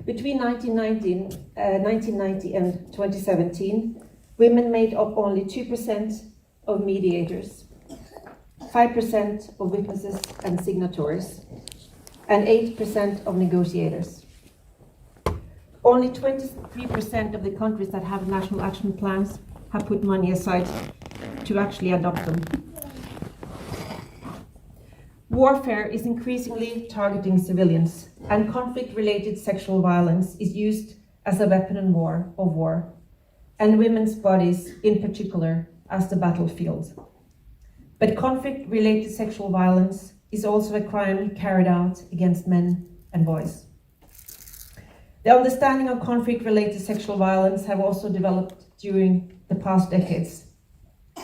Between 1990 and 2017, women made up only 2% of mediators, 5% of witnesses and signatories, and 8% of negotiators. Only 23% of the countries that have national action plans have put money aside to actually adopt them. Warfare is increasingly targeting civilians, and conflict-related sexual violence is used as a weapon of war, and women's bodies in particular as the battlefield. But conflict-related sexual violence is also a crime carried out against men and boys. The understanding of conflict-related sexual violence have also developed during the past decades.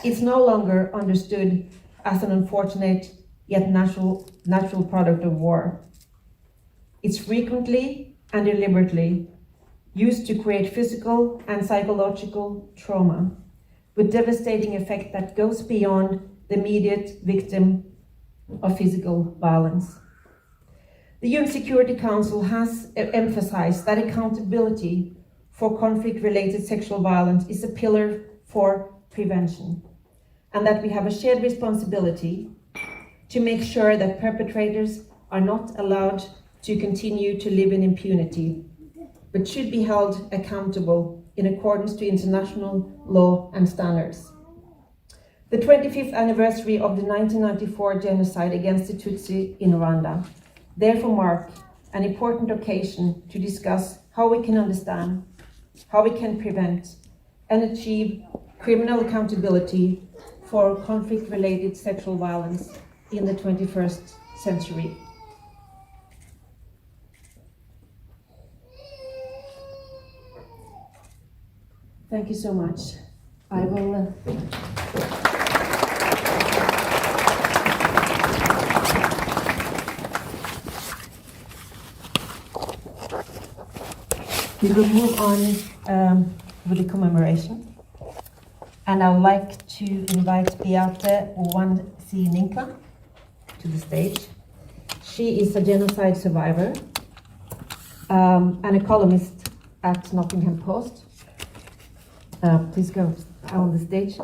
It's no longer understood as an unfortunate yet natural product of war. It's frequently and deliberately used to create physical and psychological trauma with devastating effect that goes beyond the immediate victim of physical violence. The UN Security Council has emphasized that accountability for conflict-related sexual violence is a pillar for prevention, and that we have a shared responsibility to make sure that perpetrators are not allowed to continue to live in impunity, but should be held accountable in accordance to international law and standards. The 25th anniversary of the 1994 genocide against the Tutsi in Rwanda therefore mark an important occasion to discuss how we can understand, how we can prevent and achieve criminal accountability for conflict-related sexual violence in the 21st century. Thank you so much. I will we will move on with the commemoration. And I would like to invite Beatha Uwazainka to the stage. She is a genocide survivor and a columnist at Nottingham Post. Please go on the stage.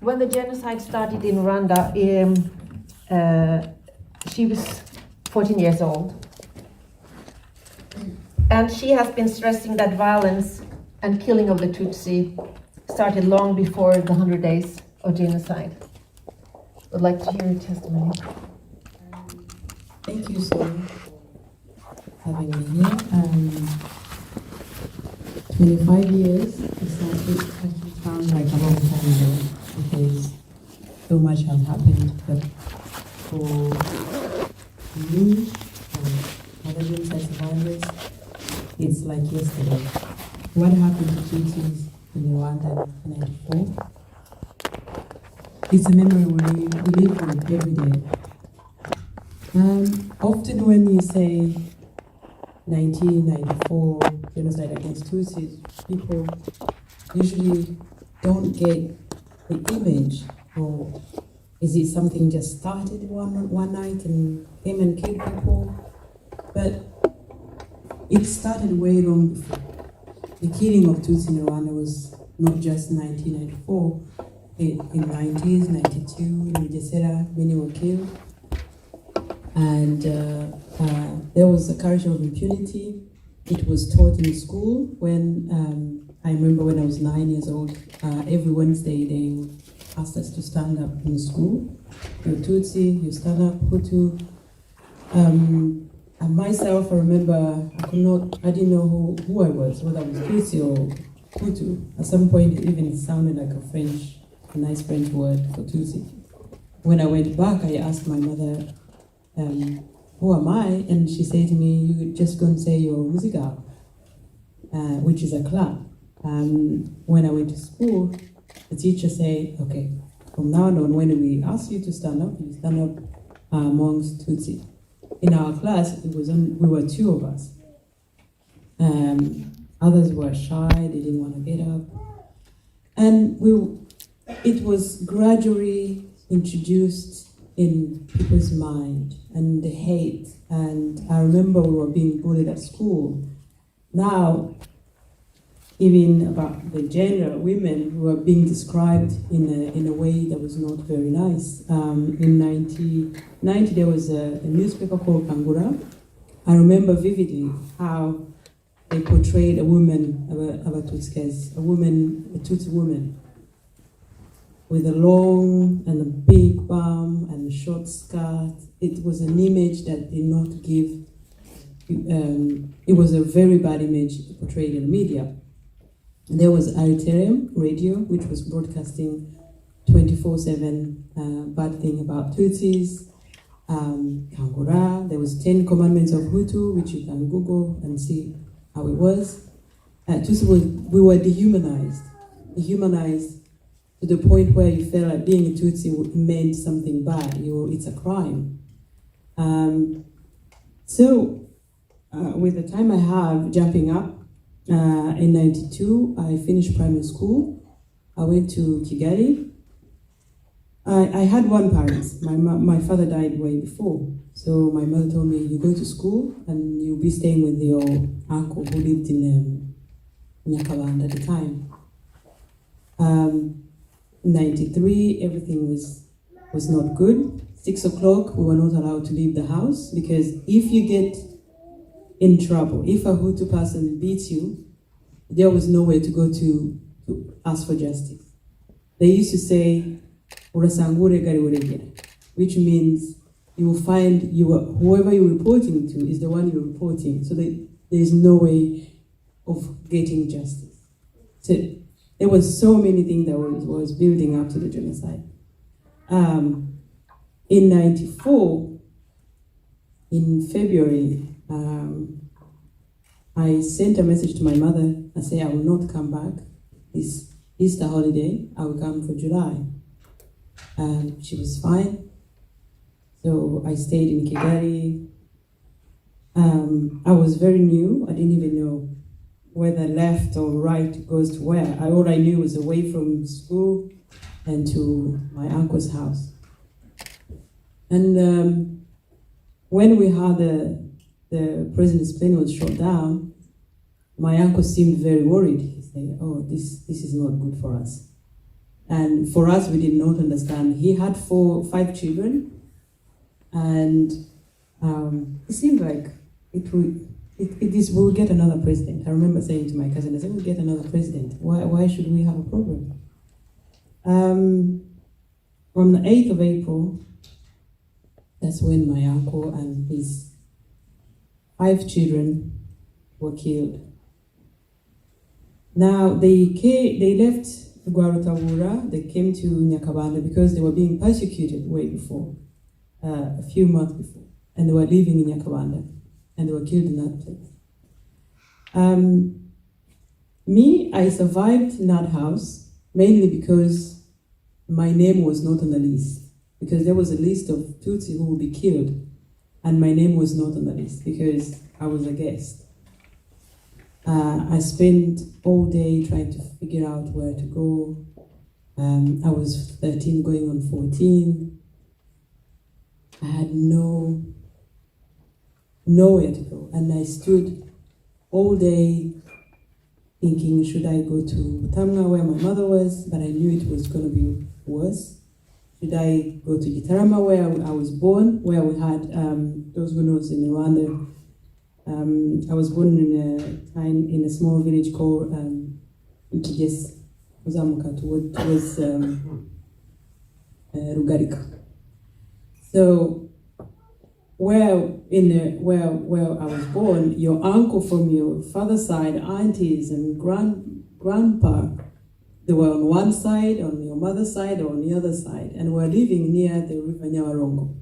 When the genocide started in Rwanda, she was 14 years old. And she has been stressing that violence and killing of the Tutsi started long before the 100 days of genocide. I'd like to hear your testimony. Thank you so much for having me here. 25 years, it actually sounds like a long time ago because so much has happened. But for me, other genocide survivors, it's like yesterday. What happened to Tutsis in Rwanda in 1994? It's a memory we live with every day. Often when you say 1994 genocide against Tutsis, people usually don't get the image, or is it something just started one night and came and killed people? But it started way long before. The killing of Tutsi in Rwanda was not just 1994. In 90s, 92, in Bugesera, many were killed. And there was a culture of impunity. It was taught in school when, I remember when I was 9 years old, every Wednesday they asked us to stand up in school. You're Tutsi, you stand up, Hutu. And myself, I remember I didn't know who I was, whether I was Tutsi or Hutu. At some point it even sounded like a nice French word for Tutsi. When I went back, I asked my mother, who am I? And she said to me, you're just going to say you're Musica, which is a club. When I went to school, the teacher said, okay, from now on, when we ask you to stand up, you stand up amongst Tutsi. In our class, we were two of us. Others were shy, they didn't want to get up. And it was gradually introduced in people's mind and the hate. And I remember we were being bullied at school. Now, even about the gender, women were being described in a way that was not very nice. In 1990, there was a newspaper called Kangura. I remember vividly how they portrayed a woman, a Tutsi woman, with a long and a big bum and a short skirt. It was an image that did not give, it was a very bad image portrayed in the media. There was Eritrean radio, which was broadcasting 24/7 bad thing about Tutsis. Kangura, there was 10 Commandments of Hutu, which you can Google and see how it was. Tutsi we were dehumanized to the point where you felt like being a Tutsi meant something bad. It's a crime. With the time I have jumping up, in 92, I finished primary school. I went to Kigali. I had one parent. My father died way before. So my mother told me, you go to school and you'll be staying with your uncle who lived in Nyakabanda at the time. 93, everything was not good. 6 o'clock, we were not allowed to leave the house because if you get in trouble, if a Hutu person beats you, there was nowhere to go to ask for justice. They used to say, which means you will find whoever you're reporting to is the one you're reporting. So there is no way of getting justice. So there was so many things that was building up to the genocide. In 94, in February, I sent a message to my mother. I said, I will not come back this Easter holiday. I will come for July. And she was fine. So I stayed in Kigali. I was very new. I didn't even know whether left or right goes to where. All I knew was away from school and to my uncle's house. And when we had the president's plane was shot down, my uncle seemed very worried. He said, oh, this is not good for us. And for us, we did not understand. He had 5 children, and it seemed like we'll get another president. I remember saying to my cousin, I said, we'll get another president. Why should we have a problem? On the 8th of April, that's when my uncle and his 5 children were killed. Now, they left Rwanda, they came to Nyakabanda because they were being persecuted way before, a few months before, and they were living in Nyakabanda, and they were killed in that place. I survived in that house mainly because my name was not on the list, because there was a list of Tutsi who would be killed, and my name was not on the list because I was a guest. I spent all day trying to figure out where to go. I was 13 going on 14. I had nowhere to go. And I stood all day thinking, should I go to Tamna where my mother was? But I knew it was going to be worse. Should I go to Gitarama where I was born, where we had, those who knows in Rwanda, I was born in a small village called Ukiges, Uzamuka, towards Rugarika. So where I was born, your uncle from your father's side, aunties and grandpa, they were on one side, on your mother's side, or on the other side, and were living near the river Nyawarongo.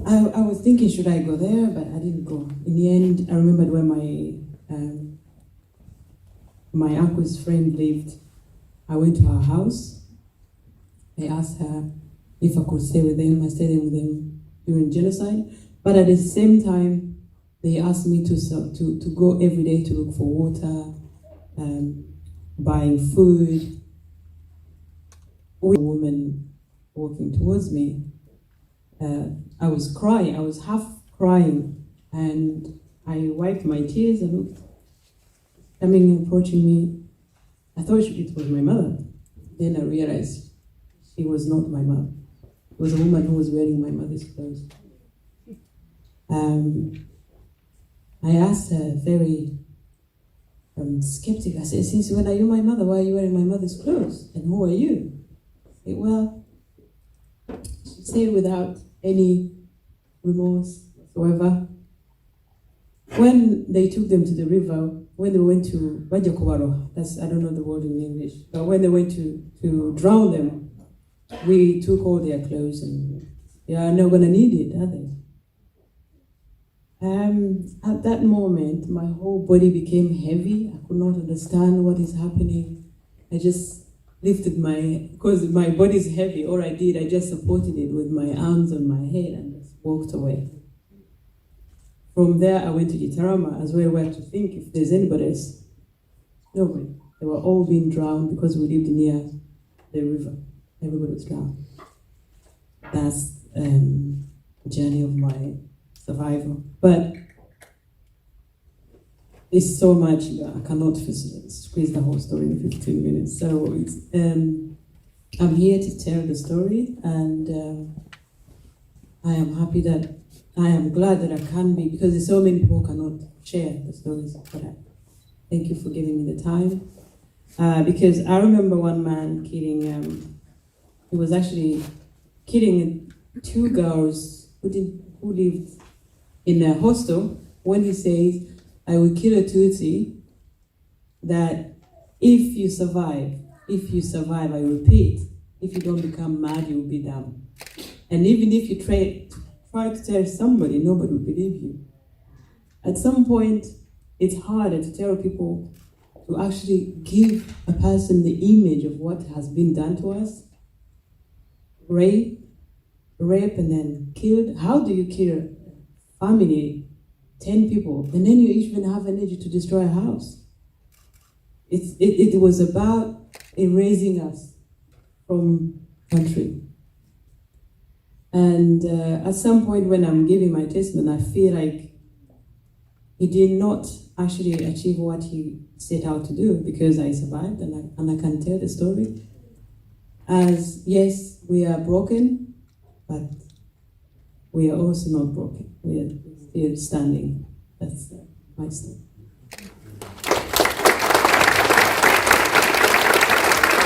I was thinking, should I go there? But I didn't go. In the end, I remembered where my uncle's friend lived. I went to her house. I asked her if I could stay with them. I stayed with them during genocide. But at the same time, they asked me to go every day to look for water, buying food. A woman walking towards me. I was crying, I was half crying, and I wiped my tears and looked, coming, approaching me. I thought it was my mother. Then I realized she was not my mother. It was a woman who was wearing my mother's clothes. I asked her very skeptic. I said, "Since when are you my mother? Why are you wearing my mother's clothes? And who are you?" I said, "Well," she said without any remorse whatsoever, when they took them to the river, when they went to Bajakobaro, that's, I don't know the word in English, but when they went to drown them, we took all their clothes and they are not going to need it, are they? At that moment, my whole body became heavy. I could not understand what is happening. I just lifted because my body is heavy, all I did, I just supported it with my arms on my head and just walked away. From there, I went to Gitarama as well, where to think if there's anybody else. Nobody. They were all being drowned because we lived near the river. Everybody was drowned. That's the journey of my survival. But it's so much that I cannot squeeze the whole story in 15 minutes. So it's, I'm here to tell the story, and I am happy that I am glad that I can be, because so many people cannot share the stories. But thank you for giving me the time. Because I remember one man killing, he was actually killing 2 girls who lived in a hostel, when he says, "I will kill a Tutsi, that if you survive, I repeat, if you don't become mad, you will be dumb. And even if you try to tell somebody, nobody will believe you." At some point, it's harder to tell people, to actually give a person the image of what has been done to us. Rape and then killed. How do you kill a family, 10 people, and then you even have energy to destroy a house? It was about erasing us from country. And at some point when I'm giving my testimony, I feel like he did not actually achieve what he set out to do, because I survived and I can tell the story. As yes, we are broken, but we are also not broken. We are still standing. That's my story.